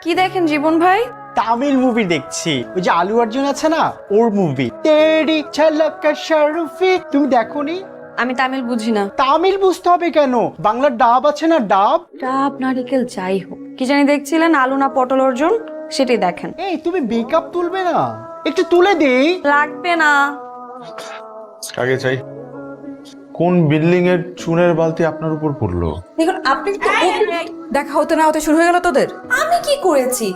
কি দেখেন জীবন ভাই? তামিল মুভি দেখছি, ওই যে আলু অর্জুন আছে না, ওর মুভি তেরি ঝলক শরফি। তুমি দেখোনি? আমি তামিল বুঝি না। তামিল বুঝতে হবে কেন, বাংলার ডাব আছে না, ডাব। ডাব নারিকেল যাই হোক, কি জানি দেখছিলেন আলু না পটল অর্জুন, সেটাই দেখেন। এই তুমি মেকআপ তুলবে না? একটু তুলে দেই। লাগবে না। আগে চাই। কোন বিল্ডিং এর চুনের বালতি আপনার উপর পড়লো? দেখুন আপনি তো দেখা হতে না হতে শুরু হয়ে গেল তোদের। আমি কি করেছি?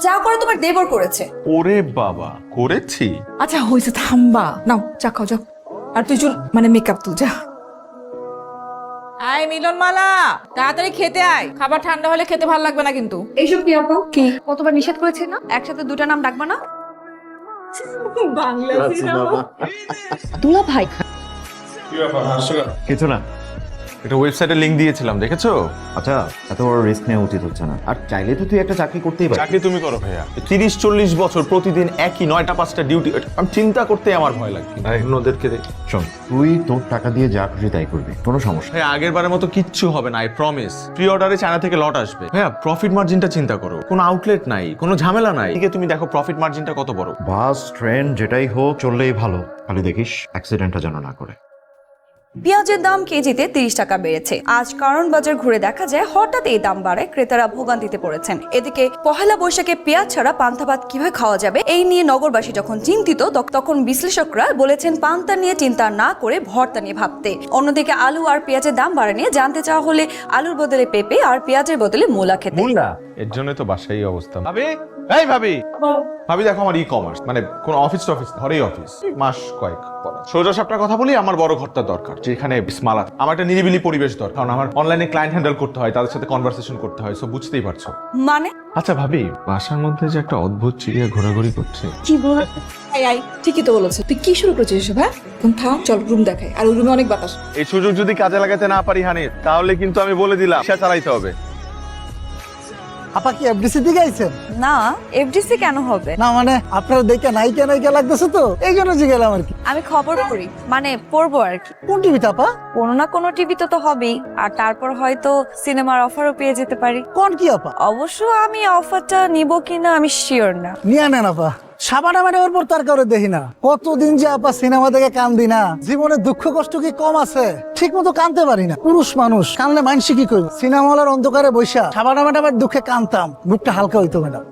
যা করে তোমার দেবর করেছে। ওরে বাবা, করেছি? আচ্ছা হয়েছে, থামবা। নাও চা খাও, যাও। আর তুই চুল মানে মেকআপ তুল, যা। আয় মিলন মালা, তাড়াতাড়ি খেতে আয়, খাবার ঠান্ডা হলে খেতে ভালো লাগবে না কিন্তু। এইসব কি আপা? কি কতবার নিষেধ করেছি না, একসাথে দুটা নাম ডাকবা না। দুলা ভাই কি ব্যাপার, হাসছো কেন? কিছু না। এটা ওয়েবসাইটে লিংক দিয়েছিলাম, দেখেছো? আচ্ছা, এত বড় রিস্ক নেওয়া উচিত হচ্ছে না। আর চাইলে তো তুই একটা চাকরি করতেই পারিস। চাকরি তুমি করো ভাইয়া। 30-40 বছর প্রতিদিন একই 9টা-5টা ডিউটি, আমি চিন্তা করতে আমার ভয় লাগে। এখন ওদেরকে শোন, তুই তোর টাকা দিয়ে যা খুশি তাই করবি, কোনো সমস্যা নেই। ভাই আগের বারের মতো কিচ্ছু হবে না, আই প্রমিস। প্রি অর্ডারে চায়না থেকে লট আসবে। ভাইয়া প্রফিট মার্জিনটা চিন্তা করো, কোনো আউটলেট নাই, কোনো ঝামেলা নাই। এদিকে তুমি দেখো প্রফিট মার্জিনটা কত বড়। বাস ট্রেন যেটাই হোক চললেই ভালো, খালি দেখিস অ্যাক্সিডেন্টটা যেন না করে। পেঁয়াজের দাম কেজিতে 30 টাকা বেড়েছে। আজ কারণ বাজার ঘুরে দেখা যায় হঠাৎ এই দাম বাড়ায় ক্রেতারা ভোগান্তিতে পড়েছেন। এদিকে পহেলা বৈশাখে পেঁয়াজ ছাড়া পান্তা ভাত কিভাবে খাওয়া যাবে এই নিয়ে নগরবাসী যখন চিন্তিত, তখন বিশ্লেষকরা বলেছেন পান্তা নিয়ে চিন্তা না করে ভর্তা নিয়ে ভাবতে। অন্যদিকে আলু আর পেঁয়াজের দাম বাড়া নিয়ে জানতে চাওয়া হলে আলুর বদলে পেঁপে আর পেঁয়াজের বদলে মূলা খেতে। মুন্ডা, এর জন্য তো বাসায় অবস্থা। ভাবি, এই ভাবি, ভাবি দেখো আমার ই-কমার্স, মানে কোন অফিস টফিস, ঘরেই অফিস, মাস কয়েক পরে। সোজা সাপটা কথা বলি, আমার বড় ঘরটা দরকার, যেখানে স্মাল আছে। আমার একটা নিরিবিলি পরিবেশ দরকার, কারণ আমার অনলাইনে ক্লায়েন্ট হ্যান্ডেল করতে হয়, তাদের সাথে কনভারসেশন করতে হয়, সো বুঝতেই পারছো। মানে আচ্ছা ভাবি, বাসার মধ্যে যে একটা অদ্ভুত চিড়িয়া ঘোরাঘুরি করছে। কি বল? আয় ঠিকই তো বলেছে। তুই কি শুরু করেছিস এসব? হ্যাঁ এখন থাম, চল রুম দেখাই। আর ওই রুমে অনেক বাতাস। এই সুযোগ যদি কাজে লাগাতে না পারি হানিফ, তাহলে কিন্তু আমি বলে দিলাম সে চালাইতে হবে। আপা কি এফডিসি দিকে আইছেন? না, এফডিসি কেন হবে? না মানে আপনারা দেখে নায়িকা নায়িকা লাগতেছে তো, এই জন্য জিগেলাম আর কি। আমি খবর পড়ি, মানে পড়বো আর কি। কোন টিভিতে আপা? কোনো না কোনো টিভিতে তো হবেই, আর তারপর হয়তো সিনেমার অফারও পেয়ে যেতে পারি। কোন কি আপা? অবশ্য আমি অফারটা নিব কিনা আমি শিওর না। নিয়ে নেন আপা, সাবানা ম্যাডামের পর তার কারো দেখি না। কতদিন যে আপা সিনেমা দেখে কান্দি না, জীবনে দুঃখ কষ্ট কি কম আছে? ঠিক মতো কানতে পারি না। পুরুষ মানুষ কানলে মানসি কি করবে? সিনেমা হলের অন্ধকারে বৈশা সাবানা ম্যাডামের দুঃখে কানতাম, বুকটা হালকা হইতো ম্যাডাম।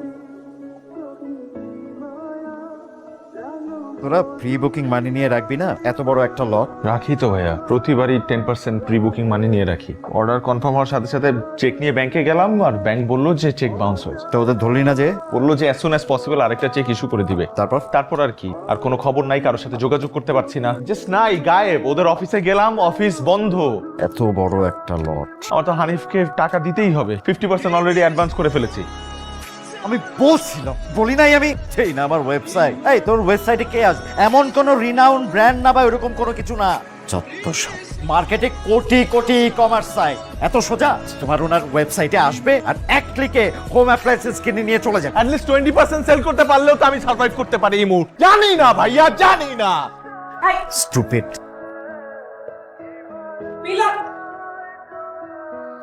তোরা প্রি বুকিং মানি নিয়ে রাখবি না এত বড় একটা লট? রাখি তো ভাইয়া, প্রতিবারই 10% প্রি বুকিং মানি নিয়ে রাখি। অর্ডার কনফার্ম হওয়ার সাথে সাথে চেক নিয়ে ব্যাংকে গেলাম, আর ব্যাংক বললো যে চেক বাউন্স হয়েছে। তো ওদের ধরলি না যে? বললো যে অ্যাজ সুন অ্যাজ পসিবল আরেকটা চেক ইস্যু করে দিবে। তারপর আর কি, আর কোনো খবর নাই, কারোর সাথে যোগাযোগ করতে পারছি না, জাস্ট নাই, গায়েব। ওদের অফিসে গেলাম, অফিস বন্ধ। এত বড় একটা লট, আমার তো হানিফকে টাকা দিতেই হবে। 50% অলরেডি অ্যাডভান্স করে ফেলেছি। আমি বলছিলাম, বলি নাই আমি? সেই না আমার ওয়েবসাইট। এই তোর ওয়েবসাইটে কে আসবে? এমন কোন রিনাউন ব্র্যান্ড না বা এরকম কোনো কিছু না। যত সব মার্কেটে কোটি কোটি ই-কমার্স সাইট, এত সোজা তোমার ওনার ওয়েবসাইটে আসবে আর এক ক্লিকে হোম অ্যাপ্লায়েন্সেস কিনে নিয়ে চলে যাবে। অ্যাটলিস্ট 20% সেল করতে পারলেও তো আমি সার্ভাইভ করতে পারি এই মুহূর্তে। জানি না ভাইয়া, জানি না। স্টুপিড।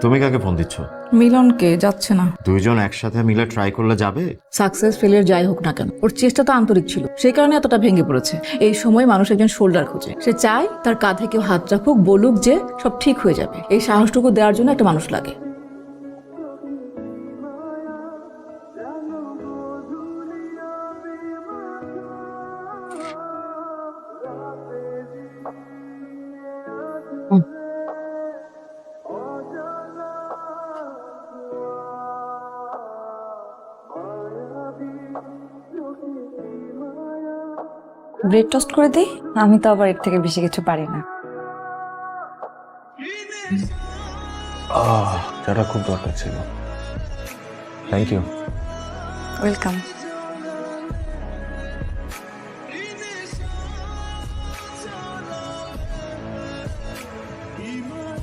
তুমি কাকে ফোন দিচ্ছ? মিলনকে যাচ্ছে না। দুইজন একসাথে মিলে ট্রাই করলে যাবে? সাকসেস ফেলিয়ার যাই হোক না কেন, ওর চেষ্টা তো আন্তরিক ছিল, সেই কারণে এতটা ভেঙে পড়েছে। এই সময় মানুষ একজন শোল্ডার খোঁজে, সে চায় তার কাঁধে কেউ হাত রাখুক, বলুক যে সব ঠিক হয়ে যাবে। এই সাহসটুকু দেওয়ার জন্য একটা মানুষ লাগে। ব্রেড টোস্ট করে দিই, আমি তো আবার এর থেকে বেশি কিছু পারি না। সেটা খুব দরকার ছিল। Thank you. ওয়েলকাম।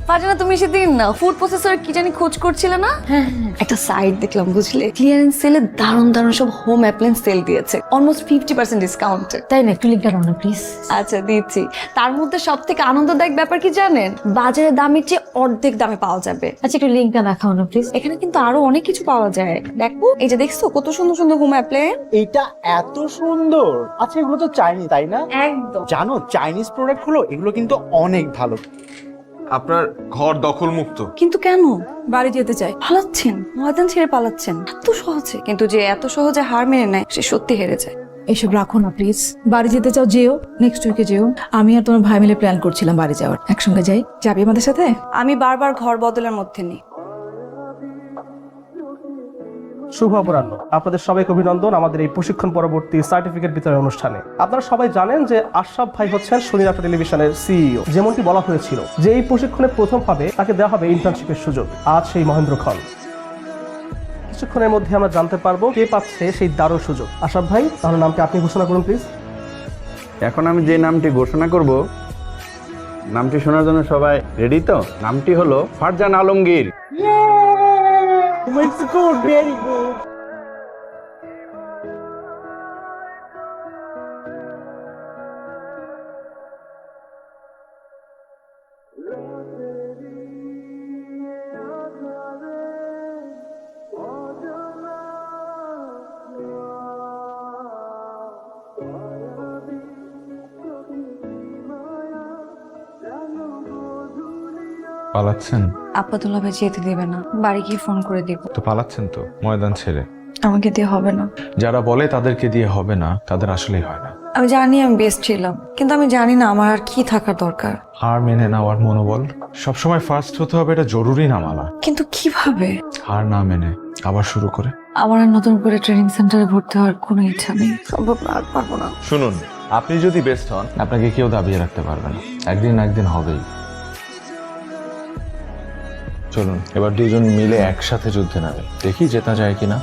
ফারজানা তুমি সেদিন ফুড প্রসেসর কি জানি খোঁজ করছিলে না? হ্যাঁ, একটা সাইট দেখলাম বুঝলে, ক্লিয়ারেন্স সেলে দারুণ দারুণ সব হোম অ্যাপ্লায়েন্স সেল দিয়েছে, অলমোস্ট 50% ডিসকাউন্টে। তাই না, একটু লিঙ্কটা দাও না প্লিজ। আচ্ছা দিচ্ছি। তার মধ্যে সব থেকে আনন্দদায়ক ব্যাপার কি জানেন, বাজারের দামের চেয়ে অর্ধেক দামে পাওয়া যাবে। আচ্ছা একটু লিঙ্কটা দেখাও না প্লিজ। এখানে কিন্তু আরো অনেক কিছু পাওয়া যায়, দেখো এই যে দেখছো কত সুন্দর সুন্দর হোম অ্যাপ্লায়েন্স। এইটা এত সুন্দর। আচ্ছা এগুলো তো চাইনিজ তাই না? একদম। জানো চাইনিজ প্রোডাক্ট হলো এগুলো কিন্তু অনেক ভালো। আপনার ঘর দখল মুক্ত। কিন্তু কেন বাড়ি যেতে চাই। পালাচ্ছেন? ময়দান ছেড়ে পালাচ্ছেন এত সহজে? কিন্তু যে এত সহজে হার মেনে নেয় সে সত্যি হেরে যায়। এসব রাখো না প্লিজ। বাড়ি যেতে চাও যেও, নেক্সট উইকে যেও। আমি আর তোমার ভাই মিলে প্ল্যান করছিলাম বাড়ি যাওয়ার, একসঙ্গে যাই। যাবি আমাদের সাথে? আমি বারবার ঘর বদলের মধ্যে নেই। শুভ অপরাহ্ন। আপনাদের সবাইকে অভিনন্দন আমাদের এই প্রশিক্ষণ পরবর্তী সার্টিফিকেট বিতরণ অনুষ্ঠানে। আপনারা সবাই জানেন যে আশরাফ ভাই হচ্ছেন শনির আলো টেলিভিশনের সিইও। যেমনটি বলা হয়েছিল যে এই প্রশিক্ষণে প্রথম হবে তাকে দেওয়া হবে ইন্টার্নশিপের সুযোগ। আজ সেই মহেন্দ্রক্ষণ। কিছুক্ষণের মধ্যে আমরা জানতে পারবো কে পাচ্ছে সেই দারুণ সুযোগ। আশরাফ ভাই, তাহলে নামটি আপনি ঘোষণা করুন প্লিজ। এখন আমি যে নামটি ঘোষণা করব, নামটি শোনার জন্য সবাই রেডি তো? নামটি হলো Farzan Alamgir. It's good, very good. পালাচ্ছেন? আপাতুল্লাহ ভাই যেতে দেবে না, বাড়ি গিয়ে ফোন করে দিব। তো পালাচ্ছেন তো ময়দান ছেড়ে। আমাকে দিয়ে হবে না। যারা বলে তাদেরকে দিয়ে হবে না, তাদের আসলেই হয় না। আমি জানি আমি বেস্ট ছিলাম, কিন্তু আমি জানি না আমার আর কি থাকার দরকার। হার মেনে নেওয়ার মনোবল। সবসময় ফার্স্ট হতে হবে এটা জরুরি না মালা। কিন্তু কিভাবে? হার না মেনে আবার শুরু করে। আমার আর নতুন করে ট্রেনিং সেন্টারে ভর্তি হওয়ার কোনো ইচ্ছা নেই, সম্ভব না, আর পারবো না। শুনুন, আপনি যদি বেস্ট হন আপনাকে কেউ দাবিয়ে রাখতে পারবে না, একদিন না একদিন হবেই। চলুন এবার দুজন মিলে একসাথে যুদ্ধে নামে, দেখি জেতা যায় কিনা।